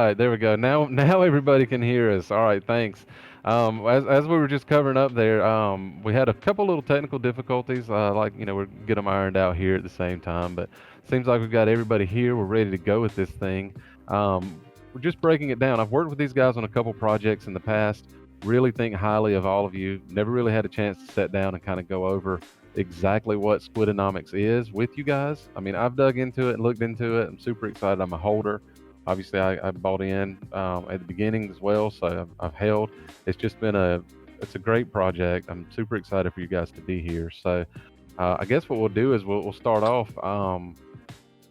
right, there we go. Now everybody can hear us. All right, thanks. As we were just covering up there, we had a couple little technical difficulties. Like we're get them ironed out here at the same time, but seems like we've got everybody here. We're ready to go with this thing. We're just breaking it down. I've worked with these guys on a couple projects in the past. Really think highly of all of you. Never really had a chance to sit down and kind of go over exactly what Squidanomics is with you guys. I mean, I've dug into it and looked into it. I'm super excited. I'm a holder. Obviously, I bought in at the beginning as well, so I've held. It's just been it's a great project. I'm super excited for you guys to be here. So I guess what we'll do is we'll start off.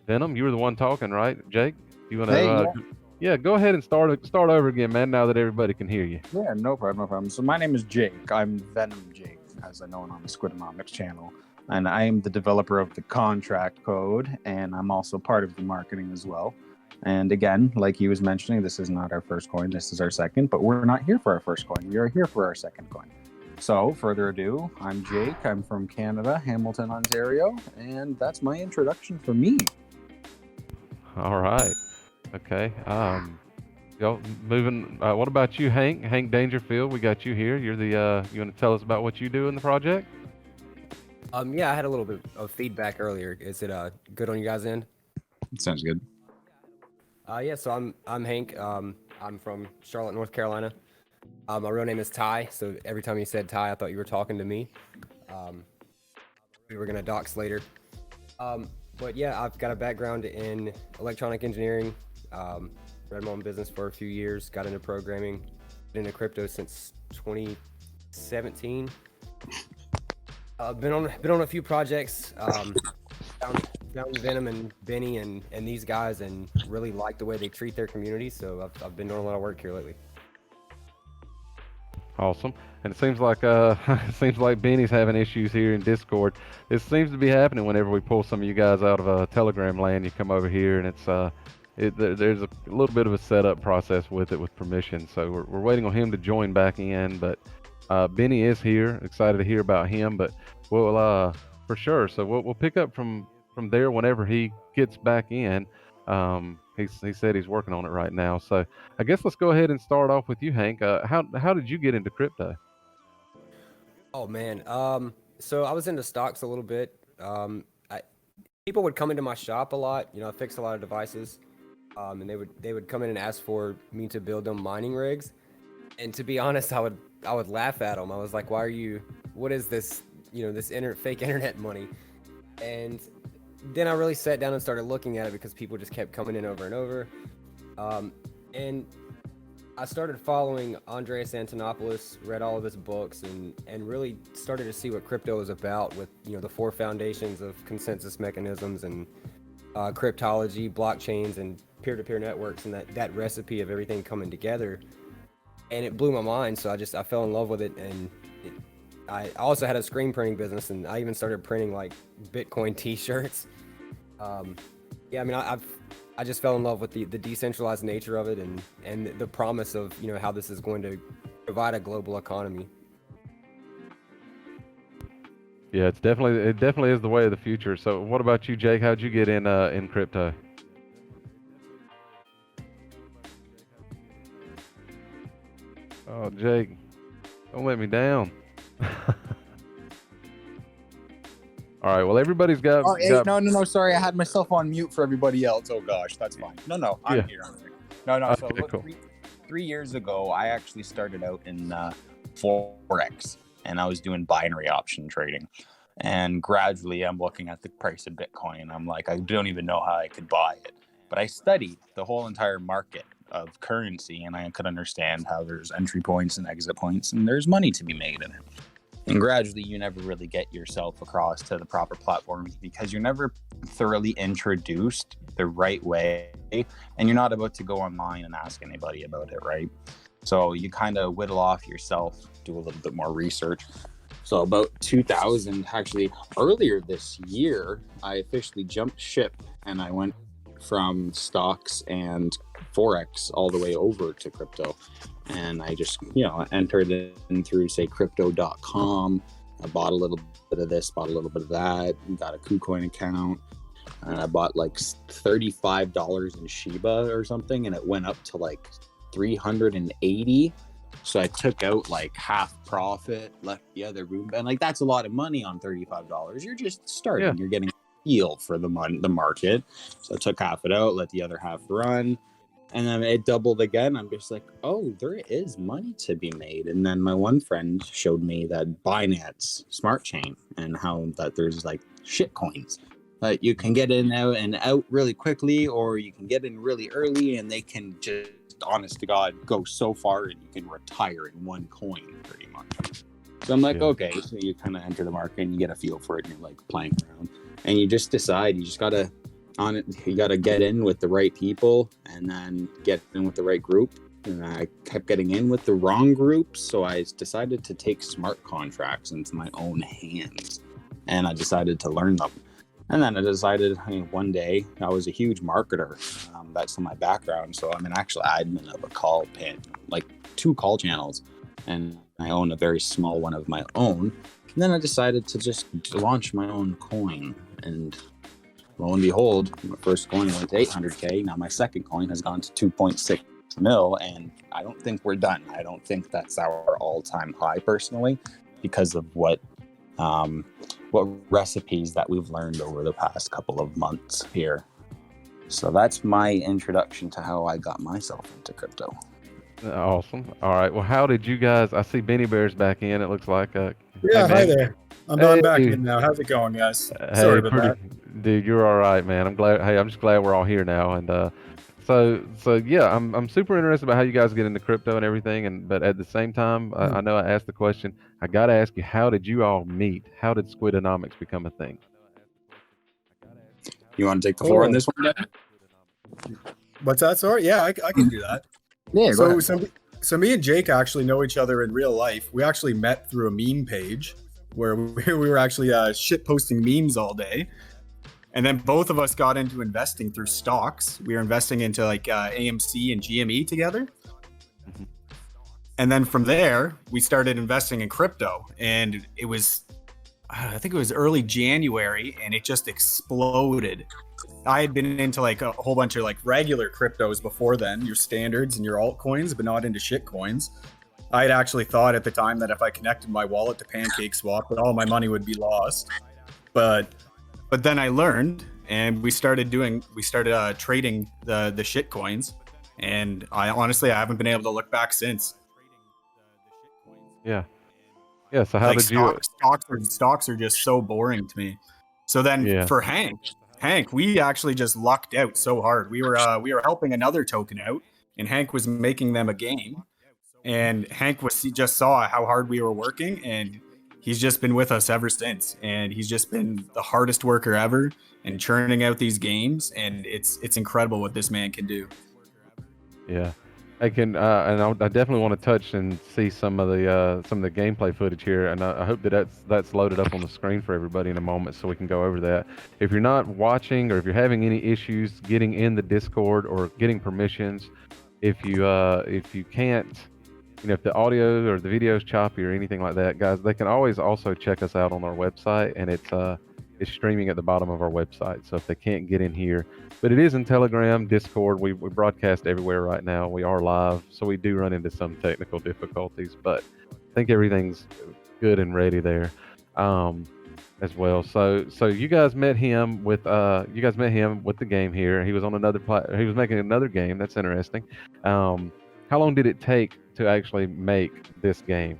Venom, you were the one talking, right? Jake, you want to? Hey, yeah. Yeah, go ahead and start over again, man. Now that everybody can hear you. Yeah, no problem, no problem. So my name is Jake. I'm Venom Jake, as I know on the Squidanomics channel. And I am the developer of the contract code, and I'm also part of the marketing as well. And again, like he was mentioning, this is not our first coin, this is our second, but we're not here for our first coin. We are here for our second coin. So, further ado, I'm Jake. I'm from Canada, Hamilton, Ontario, and that's my introduction for me. All right. Okay. Y'all moving. What about you, Hank? Hank Dangerfield, we got you here. You're the. You want to tell us about what you do in the project? Yeah, I had a little bit of feedback earlier. Is it good on you guys' end? Sounds good. Yeah, so I'm Hank. I'm from Charlotte, North Carolina. My real name is Ty, so every time you said Ty, I thought you were talking to me. We were gonna dox later. But yeah, I've got a background in electronic engineering. Ran my own business for a few years. Got into programming. Been into crypto since 2017. Been on a few projects. Found Venom and Benny and these guys, and really like the way they treat their community. So I've been doing a lot of work here lately. Awesome. And it seems like it seems like Benny's having issues here in Discord. This seems to be happening whenever we pull some of you guys out of Telegram land. You come over here, and there's a little bit of a setup process with it with permission. So we're waiting on him to join back in. But Benny is here. Excited to hear about him. But we'll for sure. So we'll pick up from there whenever he gets back in. He said he's working on it right now. So I guess let's go ahead and start off with you, Hank. How did you get into crypto? Oh man. So I was into stocks a little bit. People would come into my shop a lot. I fixed a lot of devices. And they would come in and ask for me to build them mining rigs. And to be honest, I would laugh at them. I was like, what is this, this fake internet money? And then I really sat down and started looking at it because people just kept coming in over and over. And I started following Andreas Antonopoulos, read all of his books, and really started to see what crypto is about with, the four foundations of consensus mechanisms and cryptology, blockchains, and peer-to-peer networks, and that recipe of everything coming together. And it blew my mind, so I fell in love with it. And I also had a screen printing business, and I even started printing like Bitcoin t-shirts. Yeah, I mean, I just fell in love with the decentralized nature of it, and the promise of how this is going to provide a global economy. Yeah, it definitely is the way of the future. So what about you, Jake? How'd you get in crypto? Oh, Jake, don't let me down. All right. Well, everybody's got. Oh, hey, no. Sorry, I had myself on mute for everybody else. Oh gosh, that's fine. No, I'm here. No. Okay, So look, cool. 3 years ago, I actually started out in Forex, and I was doing binary option trading. And gradually, I'm looking at the price of Bitcoin, and I'm like, I don't even know how I could buy it. But I studied the whole entire market of currency, and I could understand how there's entry points and exit points, and there's money to be made in it. And gradually, you never really get yourself across to the proper platforms because you're never thoroughly introduced the right way, and you're not about to go online and ask anybody about it, right? So you kind of whittle off yourself, do a little bit more research. So about 2000, actually earlier this year, I officially jumped ship, and I went from stocks and Forex all the way over to crypto. And I just, entered in through, say, crypto.com. I bought a little bit of this, bought a little bit of that, got a Poocoin account. and I bought like $35 in Shiba or something, and it went up to like 380. So I took out like half profit, left the other room, and like that's a lot of money on $35. You're just starting. Yeah. You're getting a feel for the market. So I took half it out, let the other half run, and then it doubled again. I'm just like, oh, there is money to be made. And then my one friend showed me that Binance Smart Chain and how that there's like shit coins that you can get in and out really quickly, or you can get in really early, and they can just, honest to God, go so far and you can retire in one coin pretty much. So I'm like, okay, so you kind of enter the market and you get a feel for it, and you're like playing around, and you just decide you just gotta get in with the right people and then get in with the right group. And I kept getting in with the wrong groups, so I decided to take smart contracts into my own hands, and I decided to learn them. And then I decided, one day, I was a huge marketer. That's my background. So I'm an actual admin of a call pin, like 2 call channels. And I own a very small one of my own. And then I decided to just launch my own coin. And lo and behold, my first coin went to 800K. Now my second coin has gone to 2.6 mil. And I don't think we're done. I don't think that's our all-time high personally, because of what recipes that we've learned over the past couple of months here. So that's my introduction to how I got myself into crypto. Awesome. All right. Well, how did you guys? I see Benny Bear's back in. It looks like. Yeah, hey, hi there. I'm back Hey. in now. How's it going, guys? Hey, Sorry about that. dude. You're all right, man. I'm glad. Hey, I'm just glad we're all here now. And so yeah, I'm super interested about how you guys get into crypto and everything. But at the same time, I know I asked the question. I got to ask you, how did you all meet? How did Squidanomics become a thing? You want to take the floor on this one, Devin? What's that? Sorry. Yeah, I can do that. Yeah, go ahead. So me and Jake actually know each other in real life. We actually met through a meme page where we were actually shit posting memes all day. And then both of us got into investing through stocks. We were investing into like AMC and GME together. Mhm. And then from there, we started investing in crypto. And it was, I think it was early January, and it just exploded. I had been into like a whole bunch of like regular cryptos before then, your standards and your altcoins, but not into shit coins. I had actually thought at the time that if I connected my wallet to PancakeSwap, that all my money would be lost. But then I learned, and we started trading the shit coins, and I haven't been able to look back since. Yeah. Yeah. So how Like did you? stocks are just so boring to me. So then for Hank, we actually just lucked out so hard. We were helping another token out, and Hank was making them a game, and Hank just saw how hard we were working, and he's just been with us ever since. And he's just been the hardest worker ever, and churning out these games, and it's incredible what this man can do. Yeah. I can, and I definitely want to touch and see some of the gameplay footage here, and I hope that's loaded up on the screen for everybody in a moment, so we can go over that. If you're not watching, or if you're having any issues getting in the Discord or getting permissions, if you can't, if the audio or the video is choppy or anything like that, guys, they can always also check us out on our website, and it's streaming at the bottom of our website. So if they can't get in here, but it is in Telegram, Discord. We broadcast everywhere right now. We are live, so we do run into some technical difficulties, but I think everything's good and ready there, as well. So you guys met him with the game here. He was on he was making another game. That's interesting. How long did it take to actually make this game?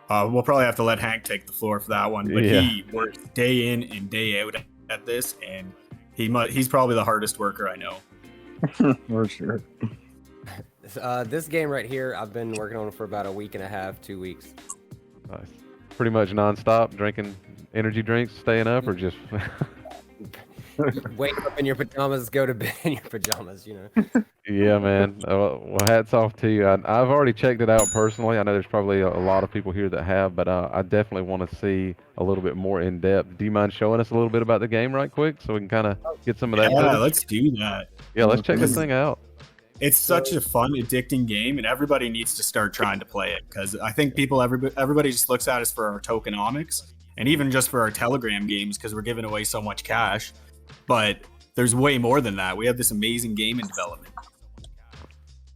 We'll probably have to let Hank take the floor for that one, but he works day in and day out at this, and he's probably the hardest worker I know. For sure. This game right here, I've been working on it for about a week and a half, 2 weeks. Nice. Pretty much nonstop, drinking energy drinks, staying up, or just Wake up in your pajamas, go to bed in your pajamas, Yeah, man. Well, hats off to you. I've already checked it out personally. I know there's probably a lot of people here that have, but I definitely want to see a little bit more in depth. Do you mind showing us a little bit about the game right quick, so we can kind of get some of that? Yeah, footage? let's do that. Yeah, let's check this thing out. It's such a fun, addicting game, and everybody needs to start trying to play it, because I think everybody just looks at us for our tokenomics, and even just for our Telegram games because we're giving away so much cash. But there's way more than that. We have this amazing game in development.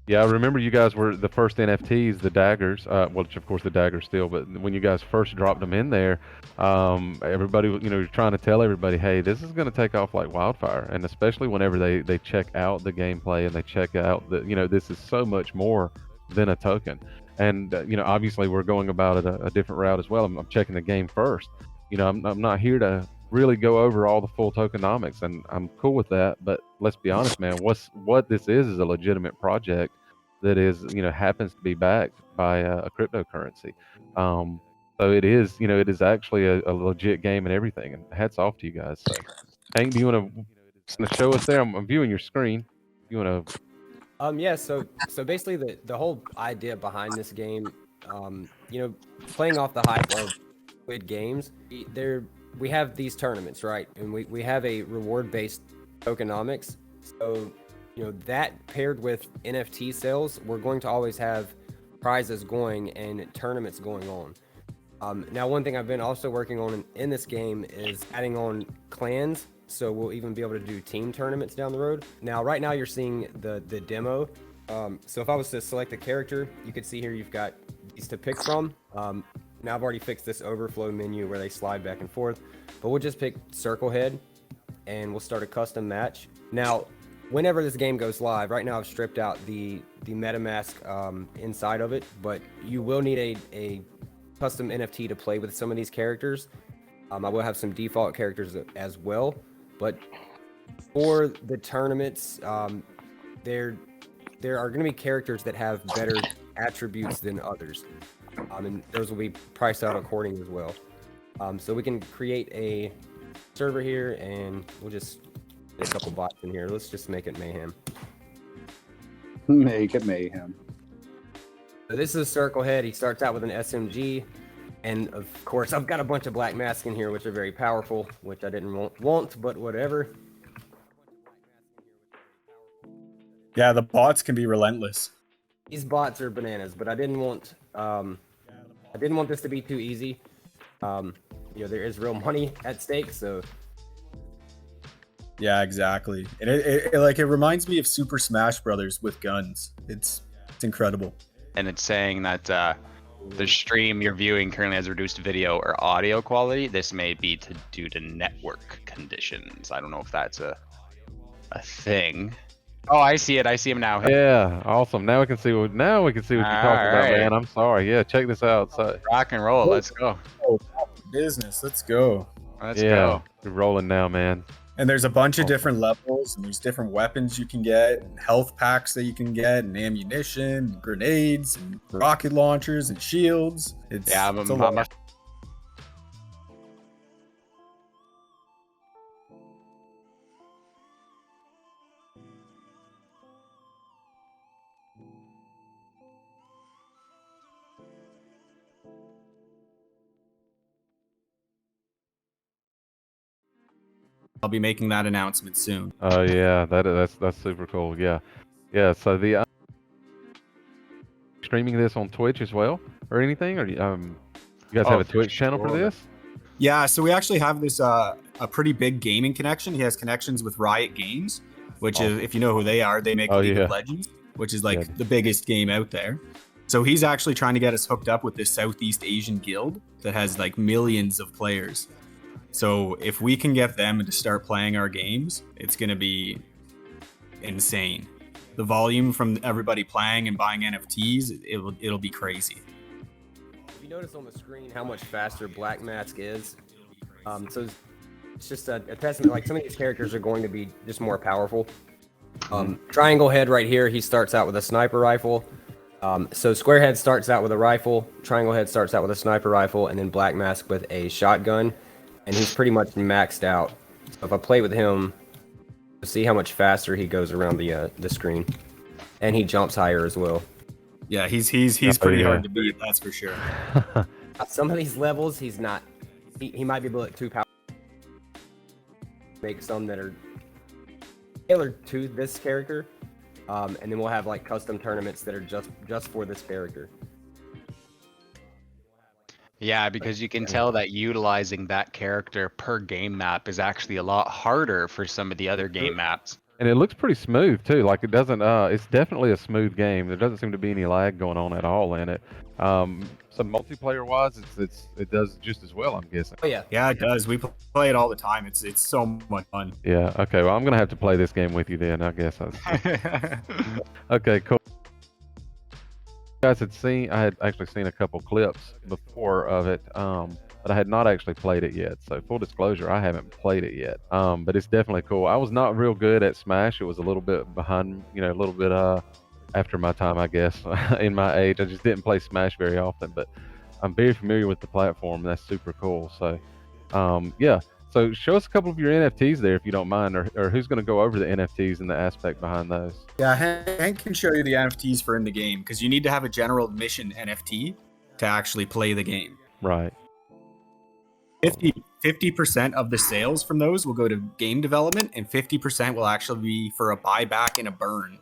Yeah, I remember you guys were the first NFTs, the daggers. Which of course the daggers still, but when you guys first dropped them in there, everybody, you're trying to tell everybody, hey, this is going to take off like wildfire, and especially whenever they check out the gameplay and they check out that this is so much more than a token, and obviously we're going about it a different route as well. I'm checking the game first. I'm not here to really go over all the full tokenomics, and I'm cool with that. But let's be honest, man, what this is a legitimate project that is happens to be backed by a cryptocurrency. So it is it is actually a legit game and everything. And hats off to you guys. So Hank, do you want to show us there? I'm viewing your screen. You want to? Yeah. So basically, the whole idea behind this game, playing off the hype of Squid games, we have these tournaments, right? And we have a reward-based tokenomics. So, that paired with NFT sales, we're going to always have prizes going and tournaments going on. Now, one thing I've been also working on in this game is adding on clans. So we'll even be able to do team tournaments down the road. Now, right now you're seeing the demo. So if I was to select a character, you could see here you've got these to pick from. Now I've already fixed this overflow menu where they slide back and forth, but we'll just pick Circle Head and we'll start a custom match. Now, whenever this game goes live, right now I've stripped out the MetaMask inside of it, but you will need a custom NFT to play with some of these characters. I will have some default characters as well, but for the tournaments, there are going to be characters that have better attributes than others. And those will be priced out accordingly as well. So we can create a server here, and we'll just get a couple bots in here. Let's just make it mayhem. Make it mayhem. So this is Circle Head. He starts out with an SMG, and of course I've got a bunch of black masks in here, which are very powerful, which I didn't want, but whatever. Yeah, the bots can be relentless. These bots are bananas, but I didn't want this to be too easy. There is real money at stake, so. Yeah, exactly. And it reminds me of Super Smash Brothers with guns. It's incredible. And it's saying that the stream you're viewing currently has reduced video or audio quality. This may be due to network conditions. I don't know if that's a thing. Oh, I see it. I see him now. Yeah, awesome. Now we can see what you're talking about, man. I'm sorry. Yeah, check this out. So, rock and roll. Let's go. Business. Let's go. Let's go. We're rolling now, man. And there's a bunch of different levels, and there's different weapons you can get, and health packs that you can get, and ammunition, and grenades, and rocket launchers, and shields. It's a lot. I'll be making that announcement soon. Oh yeah, that's super cool. Yeah. So the streaming this on Twitch as well, or anything, or you guys have a Twitch channel for this? Yeah, so we actually have this a pretty big gaming connection. He has connections with Riot Games, which is, if you know who they are, they make League of Legends, which is like the biggest game out there. So he's actually trying to get us hooked up with this Southeast Asian guild that has like millions of players. So if we can get them to start playing our games, it's going to be insane. The volume from everybody playing and buying NFTs, it'll be crazy. If you notice on the screen how much faster Black Mask is, so it's just a testament. Like, some of these characters are going to be just more powerful. Triangle Head right here, he starts out with a sniper rifle. So Square Head starts out with a rifle, Triangle Head starts out with a sniper rifle, and then Black Mask with a shotgun. And he's pretty much maxed out. So if I play with him, you'll see how much faster he goes around the screen, and he jumps higher as well. Yeah, he's pretty hard to beat, that's for sure. Some of these levels, he's not. He might be a bit too powerful. Make some that are tailored to this character, and then we'll have like custom tournaments that are just for this character. Yeah, because you can tell that utilizing that character per game map is actually a lot harder for some of the other game maps. And it looks pretty smooth too. Like it doesn't. It's definitely a smooth game. There doesn't seem to be any lag going on at all in it. Some multiplayer wise, it does just as well. I'm guessing. Oh yeah. Yeah, it does. We play it all the time. It's so much fun. Yeah. Okay. Well, I'm gonna have to play this game with you then. I guess. Okay. Cool. You guys had seen. I had actually seen a couple clips before of it. But I had not actually played it yet. So full disclosure, I haven't played it yet. But it's definitely cool. I was not real good at Smash. It was a little bit behind, a little bit after my time, I guess, in my age. I just didn't play Smash very often, but I'm very familiar with the platform. And that's super cool. So, yeah. So show us a couple of your NFTs there, if you don't mind, or who's going to go over the NFTs and the aspect behind those. Yeah, Hank can show you the NFTs for in the game because you need to have a general admission NFT to actually play the game. Right. 50% of the sales from those will go to game development, and 50% will actually be for a buyback and a burn.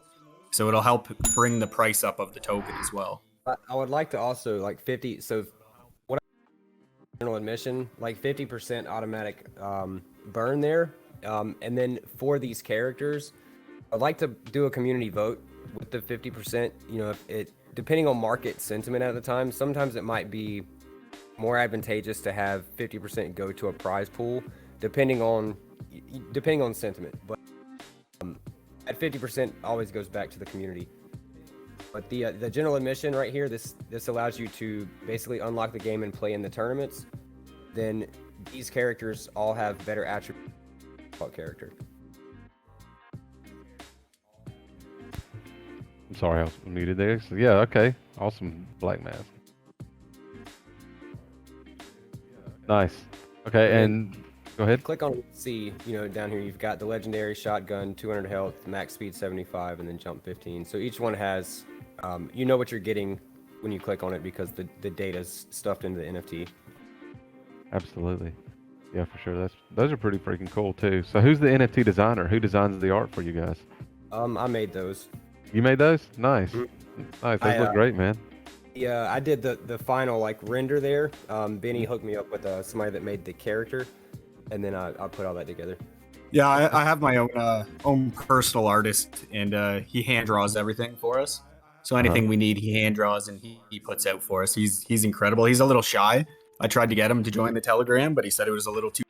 So it'll help bring the price up of the token as well. I would like to also like 50. So what general admission, like 50% automatic burn there, and then for these characters, I'd like to do a community vote with the 50%. If it depending on market sentiment at the time, sometimes it might be more advantageous to have 50% go to a prize pool, depending on sentiment. But at 50% always goes back to the community. But the general admission right here, this allows you to basically unlock the game and play in the tournaments. Then these characters all have better attributes about character. I'm sorry, I was muted there. So, yeah. Okay. Awesome. Black Mask. Nice. Okay, and go ahead. Click on C, down here you've got the legendary shotgun, 200 health, max speed 75, and then jump 15. So each one has, you know what you're getting when you click on it because the data's stuffed into the NFT. Absolutely. Yeah, for sure. Those are pretty freaking cool too. So who's the NFT designer? Who designs the art for you guys? I made those. You made those? Nice. Nice. Those look great, man. Yeah, I did the final render there. Benny hooked me up with somebody that made the character, and then I put all that together. Yeah, I have my own personal artist, and he hand draws everything for us. So anything we need, he hand draws and he puts out for us. He's incredible. He's a little shy. I tried to get him to join the Telegram, but he said it was a little too.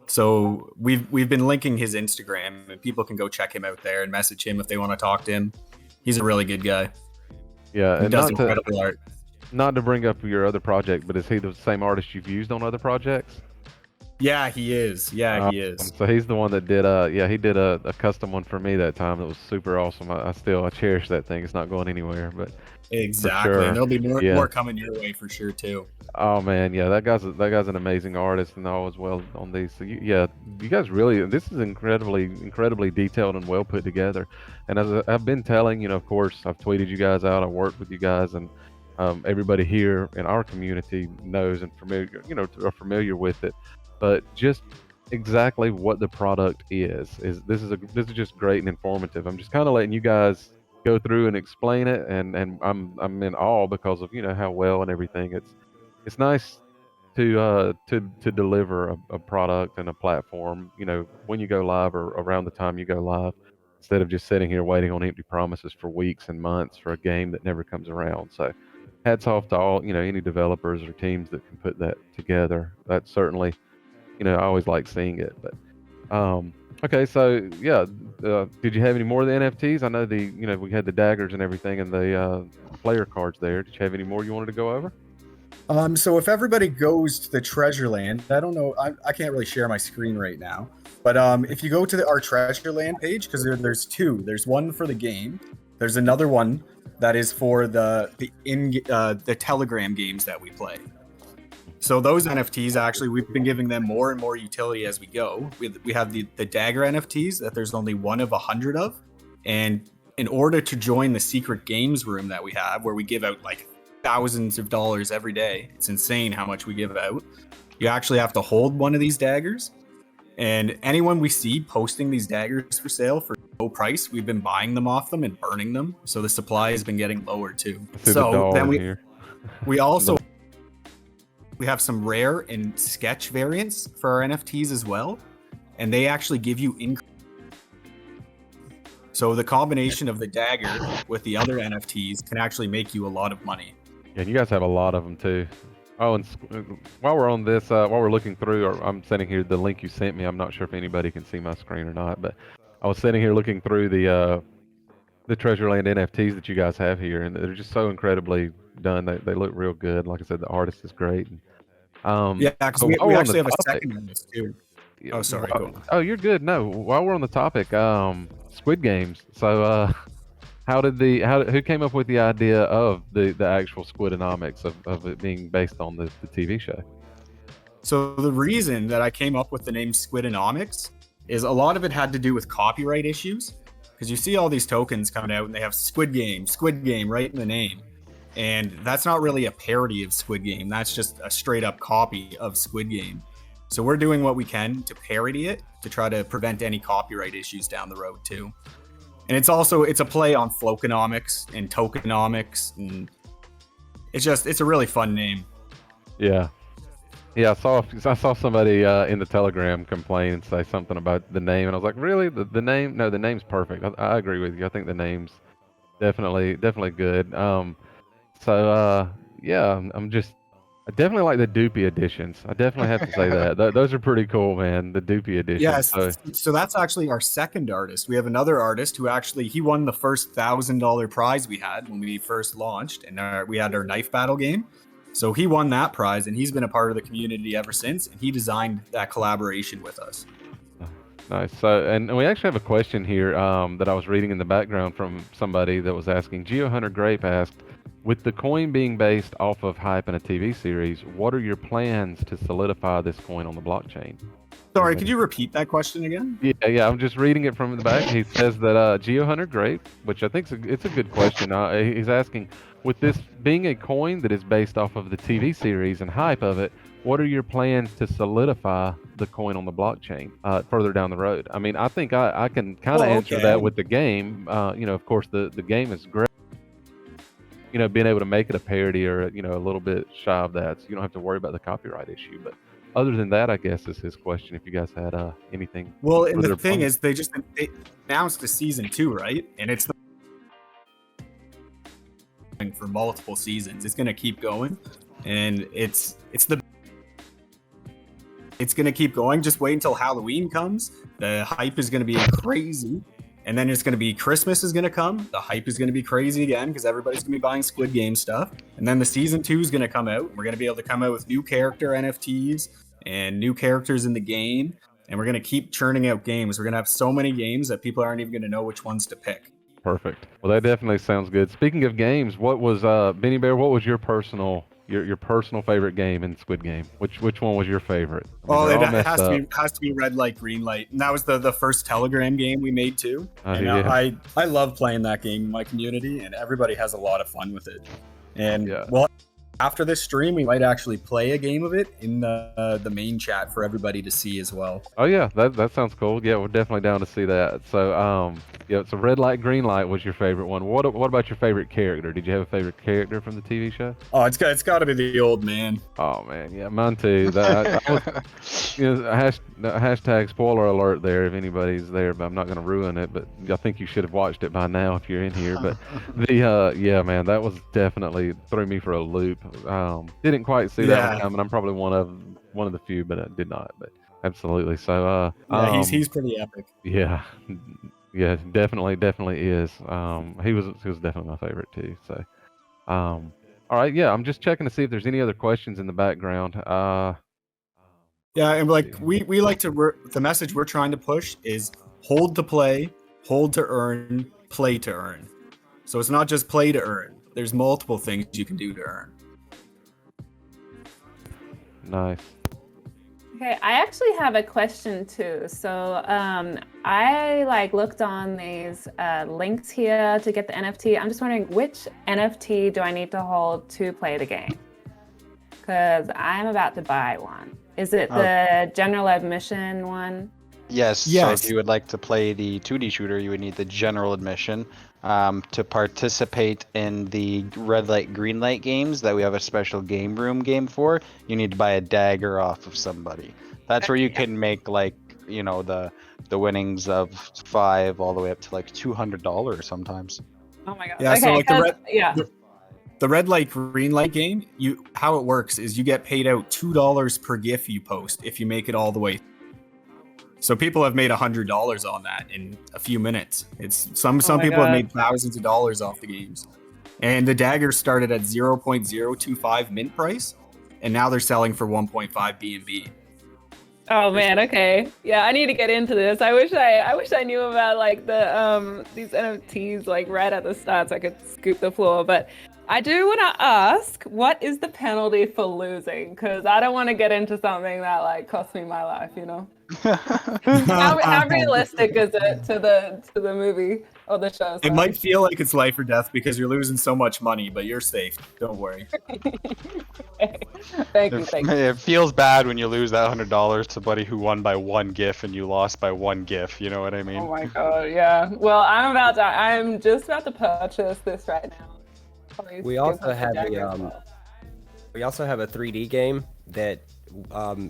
So we've been linking his Instagram, and people can go check him out there and message him if they want to talk to him. He's a really good guy. Yeah, He and does incredible art. not to bring up your other project, but is he the same artist you've used on other projects? Yeah, he is. Yeah, he is. So he's the one that did he did a custom one for me that time that was super awesome. I cherish that thing. It's not going anywhere, but Exactly. sure. And there'll be Yeah. more coming your way for sure too. oh man, yeah, that guy's an amazing artist and all as well on these. So you guys really, this is incredibly detailed and well put together. And as I've been telling, of course, I've tweeted you guys out. I worked with you guys, and everybody here in our community knows and are familiar with it. But just exactly what the product is this is just great and informative. I'm just kind of letting you guys go through and explain it, and I'm in awe because of how well and everything. It's nice to deliver a product and a platform when you go live or around the time you go live, instead of just sitting here waiting on empty promises for weeks and months for a game that never comes around. So hats off to all any developers or teams that can put that together. That's certainly I always like seeing it. But okay, so yeah, did you have any more of the NFTs? I know we had the daggers and everything and the player cards there. Did you have any more you wanted to go over? So if everybody goes to the treasure land, I don't know, I can't really share my screen right now, but if you go to our treasure land page, because there's two, there's one for the game, there's another one that is for the Telegram games that we play. So those NFTs, actually, we've been giving them more and more utility as we go. We have the dagger NFTs that there's only one of 100 of. And in order to join the secret games room that we have, where we give out like thousands of dollars every day, it's insane how much we give out. You actually have to hold one of these daggers. And anyone we see posting these daggers for sale for low price, we've been buying them off them and burning them. So the supply has been getting lower too. I see the doll So then in here. we also We have some rare and sketch variants for our NFTs as well, and they actually give you So the combination of the dagger with the other NFTs can actually make you a lot of money. Yeah, you guys have a lot of them too. Oh, and while we're on this, while we're looking through, I'm sending here the link you sent me. I'm not sure if anybody can see my screen or not, but I was sitting here looking through the Treasureland NFTs that you guys have here, and they're just so incredibly done. They look real good. Like I said, the artist is great. And, Yeah, because so we while we're on the actually have a topic, second artist too. yeah, Oh, sorry, go on. oh, you're good. No, while we're on the topic, Squid Games. So, who came up with the idea of the actual Squidanomics of it being based on the TV show? So the reason that I came up with the name Squidanomics is a lot of it had to do with copyright issues. Because you see all these tokens coming out and they have Squid Game right in the name. And that's not really a parody of Squid Game. That's just a straight up copy of Squid Game. So we're doing what we can to parody it to try to prevent any copyright issues down the road too. And it's a play on Floconomics and tokenomics, and it's a really fun name. Yeah. Yeah, I saw somebody in the Telegram complain and say something about the name, and I was like, really? The name? No, the name's perfect. I agree with you. I think the name's definitely good. Yeah, I definitely like the Doopy editions. I definitely have to say that. Those are pretty cool, man. The Doopy editions. Yes. So that's actually our second artist. We have another artist who he won the first $1,000 prize we had when we first launched, and we had our knife battle game. So he won that prize, and he's been a part of the community ever since, and he designed that collaboration with us. Nice. So, and we actually have a question here that I was reading in the background from somebody that was asking. GeoHunter Grape asked, with the coin being based off of hype in a TV series, what are your plans to solidify this coin on the blockchain? Sorry, could you repeat that question again? Yeah, I'm just reading it from the back. He says that GeoHunter Grape, which I think it's a good question. He's asking, with this being a coin that is based off of the TV series and hype of it, what are your plans to solidify the coin on the blockchain further down the road? I mean, I think I can kind of answer that with the game. Of course, the game is great. Being able to make it a parody or a little bit shy of that, so you don't have to worry about the copyright issue. But other than that, I guess is his question. If you guys had anything. Well, and the thing is, they announced a season 2, right? And it's for multiple seasons. It's gonna keep going, and it's gonna keep going. Just wait until Halloween comes. The hype is gonna be crazy. And then it's going to be Christmas is going to come. The hype is going to be crazy again because everybody's going to be buying Squid Game stuff. And then the season 2 is going to come out. We're going to be able to come out with new character NFTs and new characters in the game. And we're going to keep churning out games. We're going to have so many games that people aren't even going to know which ones to pick. Perfect. Well, that definitely sounds good. Speaking of games, what was Benny Bear? What was your personal favorite game in Squid Game? Which one was your favorite? It has to be Red Light, Green Light, and that was the first Telegram game we made too. I love playing that game in my community, and everybody has a lot of fun with it. And well, after this stream, we might actually play a game of it in the main chat for everybody to see as well. Oh yeah, that sounds cool. Yeah, we're definitely down to see that. So so Red Light, Green Light was your favorite one. What about your favorite character? Did you have a favorite character from the TV show? Oh, it's got to be the old man. Oh man, yeah, mine too. Hashtag spoiler alert there if anybody's there, but I'm not going to ruin it. But I think you should have watched it by now if you're in here. But yeah, man, that was definitely threw me for a loop. Didn't quite see that one coming. I'm probably one of the few, but I did not. But absolutely. So he's pretty epic. Yeah, definitely is. He was definitely my favorite too. So, all right, yeah, I'm just checking to see if there's any other questions in the background. Yeah, and we like to the message we're trying to push is hold to play, hold to earn, play to earn. So it's not just play to earn. There's multiple things you can do to earn. Nice. Okay, I actually have a question too. So I looked on these links here to get the NFT. I'm just wondering, which NFT do I need to hold to play the game? Because I'm about to buy one. Is it the general admission one? Yes. So Yes. if you would like to play the 2D shooter, you would need the general admission. To participate in the red light, green light games that we have a special game room game for, you need to buy a dagger off of somebody. That's where you can make like, you know, the winnings of 5 all the way up to like $200 sometimes. Oh my god. Yeah, Okay, so like the 'cause- red, yeah. the red light, green light game, how it works is you get paid out $2 per GIF you post if you make it all the way. So people have made $100 on that in a few minutes. It's some my people have God. made thousands of dollars off the games. And the dagger started at 0.025 mint price, and now they're selling for 1.5 BNB. Oh man, okay. Yeah, I need to get into this. I wish I knew about like the these NFTs like right at the start so I could scoop the floor. But I do want to ask, what is the penalty for losing? Because I don't want to get into something that like costs me my life, you know? How realistic is it to the movie or the show? It sorry? might feel like it's life or death because you're losing so much money, but you're safe. Don't worry. Thank you. It feels bad when you lose that $100 to somebody who won by 1 GIF and you lost by 1 GIF. You know what I mean? Oh my god, yeah. Well, I'm just about to purchase this right now. Please We give also us have dagger a as well. we also have a 3D game that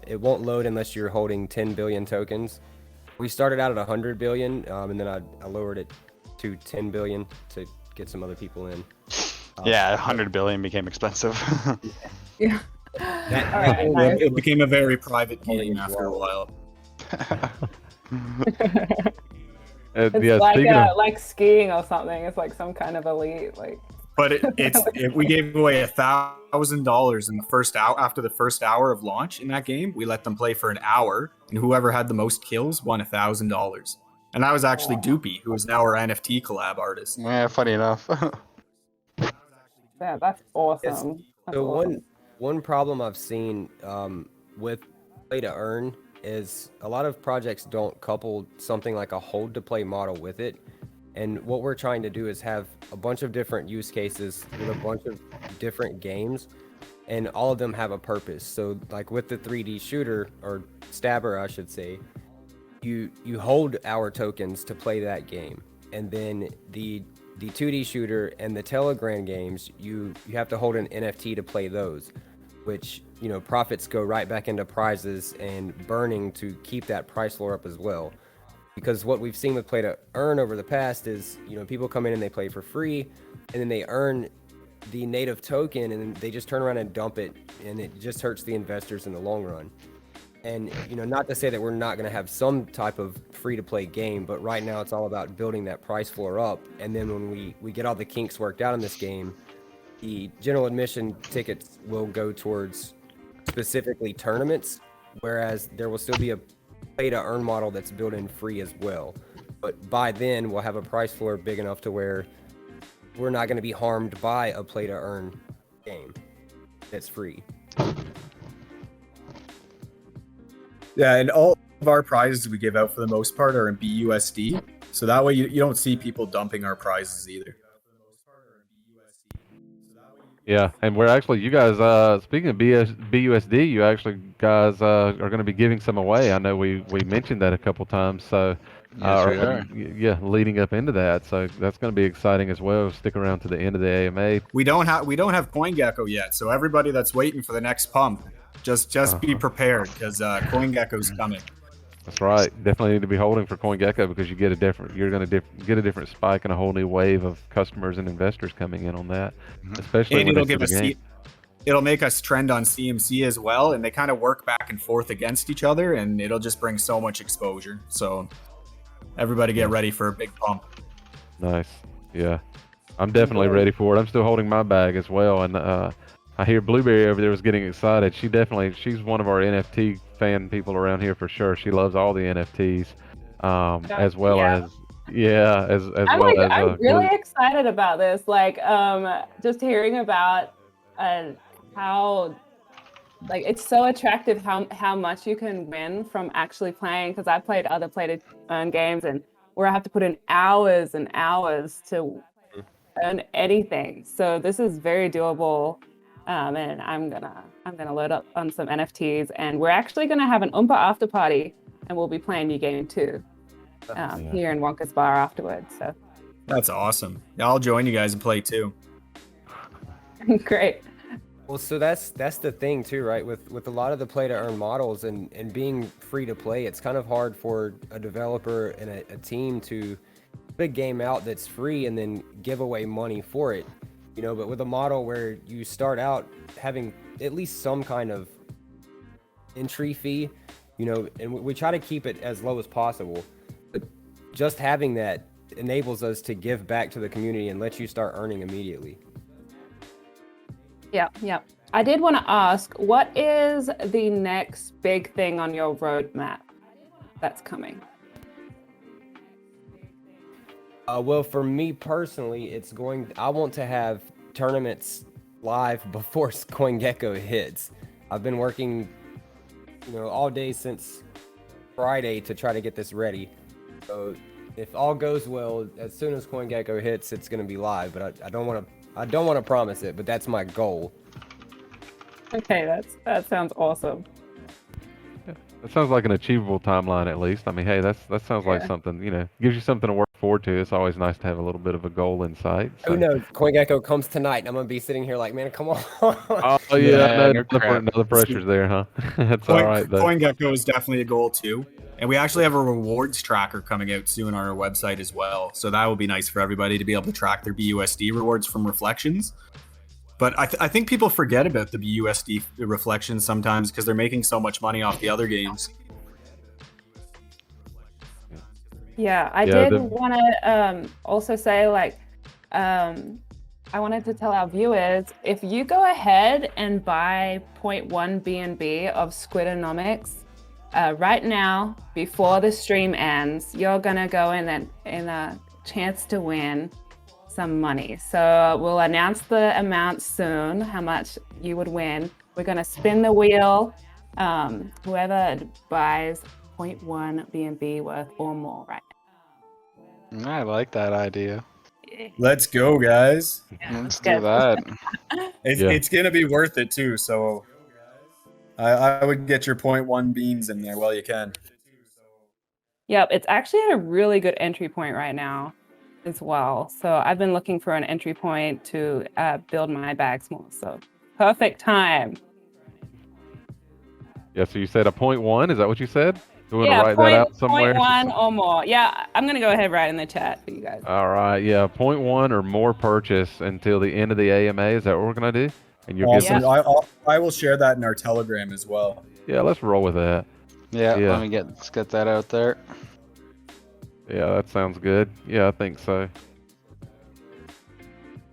it won't load unless you're holding 10 billion tokens. We started out at 100 billion, and then I lowered it to 10 billion to get some other people in. Yeah, 100 billion became expensive. Yeah. That, All right, game- nice. It became a very private Holding game it after a while. It's Yeah, like speaking of, like skiing or something. It's like some kind of elite like. But we gave away $1,000 in the first hour after the first hour of launch in that game. We let them play for an hour, and whoever had the most kills won $1,000. And that was actually Doopy, who is now our NFT collab artist. Yeah, funny enough. Yeah, that's awesome. That's So awesome. one problem I've seen with play to earn is a lot of projects don't couple something like a hold to play model with it. And what we're trying to do is have a bunch of different use cases with a bunch of different games, and all of them have a purpose. So like with the 3D shooter or stabber, I should say, you hold our tokens to play that game, and then the 2D shooter and the Telegram games, you have to hold an NFT to play those, which, you know, profits go right back into prizes and burning to keep that price floor up as well. Because what we've seen with play to earn over the past is, you know, people come in and they play for free, and then they earn the native token, and then they just turn around and dump it, and it just hurts the investors in the long run. And, you know, not to say that we're not going to have some type of free-to-play game, but right now it's all about building that price floor up. And then when we get all the kinks worked out in this game, the general admission tickets will go towards specifically tournaments, whereas there will still be a play-to-earn model that's built in free as well. But by then, we'll have a price floor big enough to where we're not going to be harmed by a play-to-earn game that's free. Yeah, and all of our prizes we give out for the most part are in BUSD. So that way you don't see people dumping our prizes either. yeah, and we're actually, you guys, speaking of BUSD, you actually guys are going to be giving some away. I know we mentioned that a couple times. So, Yes, we are. yeah, leading up into that. So that's going to be exciting as well. Stick around to the end of the AMA. We don't have CoinGecko yet, so everybody that's waiting for the next pump, just be prepared because CoinGecko's coming. That's right. Definitely need to be holding for CoinGecko because you get you're going to get a different spike and a whole new wave of customers and investors coming in on that, especially And when it'll they see give the us game. it'll make us trend on CMC as well, and they kind of work back and forth against each other, and it'll just bring so much exposure. So everybody get ready for a big pump. Nice. Yeah. I'm definitely ready for it. I'm still holding my bag as well. And I hear Blueberry over there was getting excited. She's one of our NFT fan people around here for sure. She loves all the NFTs, as well Yeah. as, yeah, as I'm well like, as, I'm really Blue. excited about this. Like, just hearing about how, like, it's so attractive how much you can win from actually playing. Because I played other play-to-earn games and where I have to put in hours and hours to earn anything. So this is very doable. And I'm gonna load up on some NFTs, and we're actually gonna have an Oompa after party and we'll be playing your game too Yeah. here in Wonka's bar afterwards. So That's awesome. Yeah, I'll join you guys and play too. great. Well, so that's the thing too, right? With a lot of the play to earn models and being free to play, it's kind of hard for a developer and a team to put a game out that's free and then give away money for it. You know, but with a model where you start out having at least some kind of entry fee, you know, and we try to keep it as low as possible. But just having that enables us to give back to the community and let you start earning immediately. Yeah. I did want to ask, what is the next big thing on your roadmap that's coming? Well, for me personally, I want to have tournaments live before CoinGecko hits. I've been working, you know, all day since Friday to try to get this ready. So if all goes well, as soon as CoinGecko hits, it's going to be live. But I don't want to promise it, but that's my goal. Okay, that sounds awesome. That sounds like an achievable timeline, at least. I mean, hey, that sounds like something, you know, gives you something to work forward to. It's always nice to have a little bit of a goal in sight. So. Who knows? CoinGecko comes tonight, and I'm gonna be sitting here like, man, come on. Oh yeah, Yeah, no, crap. another pressure's there, huh? That's all right. Though. CoinGecko is definitely a goal too. And we actually have a rewards tracker coming out soon on our website as well. So that will be nice for everybody to be able to track their BUSD rewards from reflections. But I think people forget about the BUSD reflections sometimes because they're making so much money off the other games. Yeah, I Yeah, did want to also say, like, I wanted to tell our viewers, if you go ahead and buy 0.1 BNB of Squidanomics right now, before the stream ends, you're going to go in a chance to win some money. So we'll announce the amount soon, how much you would win. We're going to spin the wheel. Whoever buys 0.1 BNB worth or more right now. I like that idea. Let's go, guys. Let's do that. It's going to be worth it too. So I would get your 0.1 beans in there while you can. Yep, it's actually at a really good entry point right now as well. So I've been looking for an entry point to build my bags more. So perfect time. Yeah, so you said a 0.1, is that what you said? You want Yeah, to write that out somewhere? 0.1 or more. Yeah, I'm going to go ahead right in the chat for you guys. All right, yeah, 0.1 or more purchase until the end of the AMA. Is that what we're going to do? And you'll get Awesome. some... I will share that in our Telegram as well. Yeah, let's roll with that. Yeah, Yeah. let's get that out there. Yeah, that sounds good. Yeah, I think so.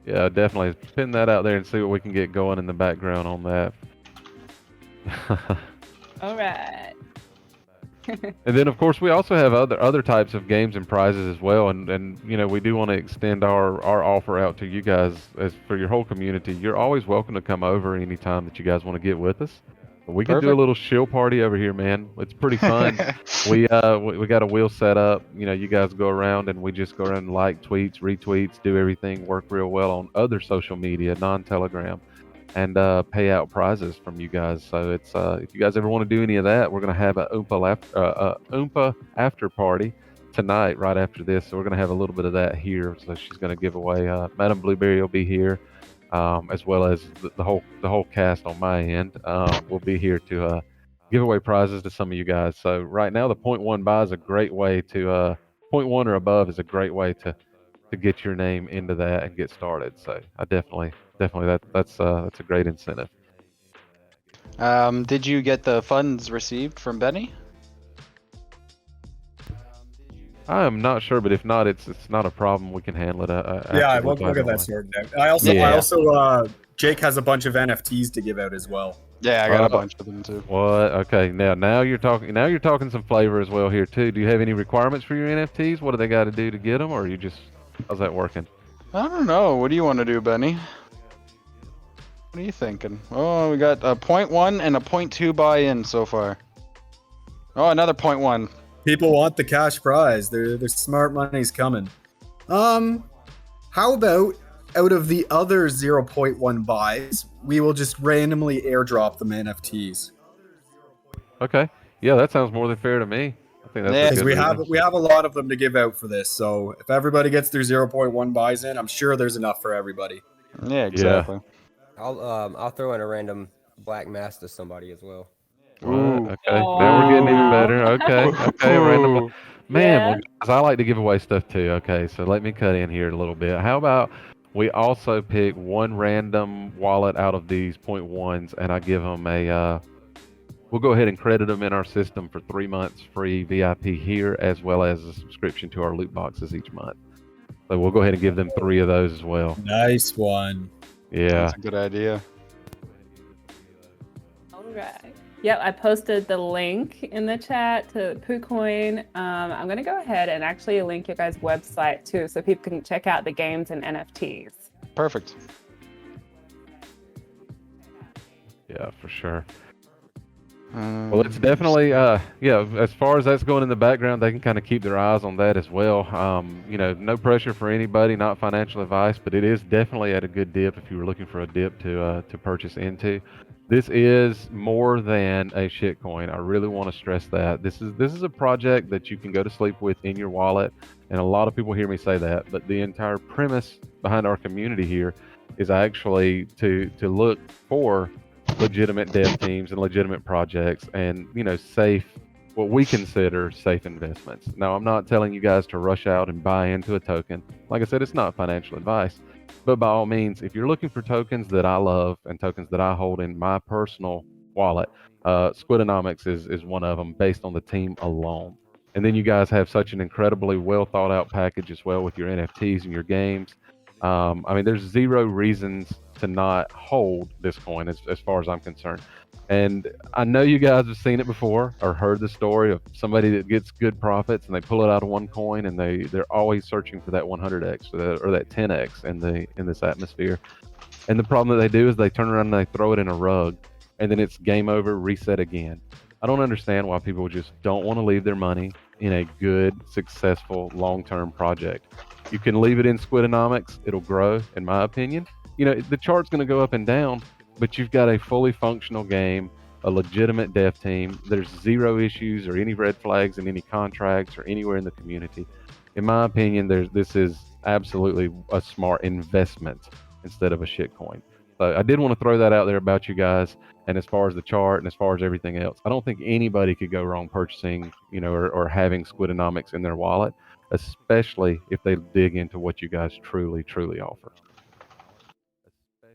Yeah, definitely pin that out there and see what we can get going in the background on that. All right. And then, of course, we also have other types of games and prizes as well. And you know, we do want to extend our offer out to you guys as for your whole community. You're always welcome to come over anytime that you guys want to get with us. We can do a Perfect. little shill party over here, man. It's pretty fun. we got a wheel set up. You know, you guys go around and we just go around and like tweets, retweets, do everything, work real well on other social media, non-Telegram, and pay out prizes from you guys. So it's if you guys ever want to do any of that, we're gonna have a Oompa after party tonight, right after this. So we're gonna have a little bit of that here. So she's gonna give away. Madam Blueberry will be here. As well as the whole cast on my end will be here to give away prizes to some of you guys. So right now the 0.1 buy is a great way to 0.1 or above is a great way to get your name into that and get started. So I definitely that's a great incentive. Did you get the funds received from Benny? I am not sure, but if not, it's not a problem. We can handle it. Yeah, we'll get that sorted out. I also Jake has a bunch of NFTs to give out as well. Yeah, I got a bunch of them too. What? Okay, now you're talking. Now you're talking some flavor as well here too. Do you have any requirements for your NFTs? What do they got to do to get them, or are you just how's that working? I don't know. What do you want to do, Benny? What are you thinking? Oh, we got a 0.1 and a 0.2 buy-in so far. Oh, another 0.1. People want the cash prize. Their smart money's coming. How about out of the other 0.1 buys, we will just randomly airdrop them NFTs. Okay, yeah, that sounds more than fair to me. think that's Yeah. a Because good reason. we have a lot of them to give out for this. So if everybody gets their 0.1 buys in, I'm sure there's enough for everybody. Yeah, exactly. I'll throw in a random black mass to somebody as well. What? Ooh. Okay, now we're getting even wow. better. Okay, okay, random. Ooh. Man, Yeah. well, guys, I like to give away stuff too. Okay, so let me cut in here a little bit. How about we also pick one random wallet out of these point ones, and I give them a. We'll go ahead and credit them in our system for 3 months free VIP here, as well as a subscription to our loot boxes each month. So we'll go ahead and give them 3 of those as well. Nice one. Yeah. That's a good idea. All right. Yep, I posted the link in the chat to Poocoin. I'm going to go ahead and actually link your guys' website too, so people can check out the games and NFTs. Perfect. Yeah, for sure. Well, it's definitely, yeah, as far as that's going in the background, they can kind of keep their eyes on that as well. No pressure for anybody, not financial advice, but it is definitely at a good dip if you were looking for a dip to purchase into. This is more than a shitcoin. I really want to stress that. This is a project that you can go to sleep with in your wallet, and a lot of people hear me say that, but the entire premise behind our community here is actually to look for legitimate dev teams and legitimate projects and safe, what we consider safe investments. Now, I'm not telling you guys to rush out and buy into a token. Like I said, it's not financial advice, but by all means, if you're looking for tokens that I love and tokens that I hold in my personal wallet, Squidanomics is one of them based on the team alone. And then you guys have such an incredibly well thought out package as well with your NFTs and your games. There's zero reasons to not hold this coin as far as I'm concerned. And I know you guys have seen it before or heard the story of somebody that gets good profits and they pull it out of one coin and they're always searching for that 100x or that 10x in this atmosphere. And the problem that they do is they turn around and they throw it in a rug and then it's game over, reset again. I don't understand why people just don't want to leave their money in a good, successful, long-term project. You can leave it in Squidanomics. It'll grow, in my opinion. The chart's going to go up and down, but you've got a fully functional game, a legitimate dev team. There's zero issues or any red flags in any contracts or anywhere in the community. In my opinion, this is absolutely a smart investment instead of a shitcoin. So I did want to throw that out there about you guys. And as far as the chart and as far as everything else, I don't think anybody could go wrong purchasing, or having Squidanomics in their wallet, especially if they dig into what you guys truly, truly offer.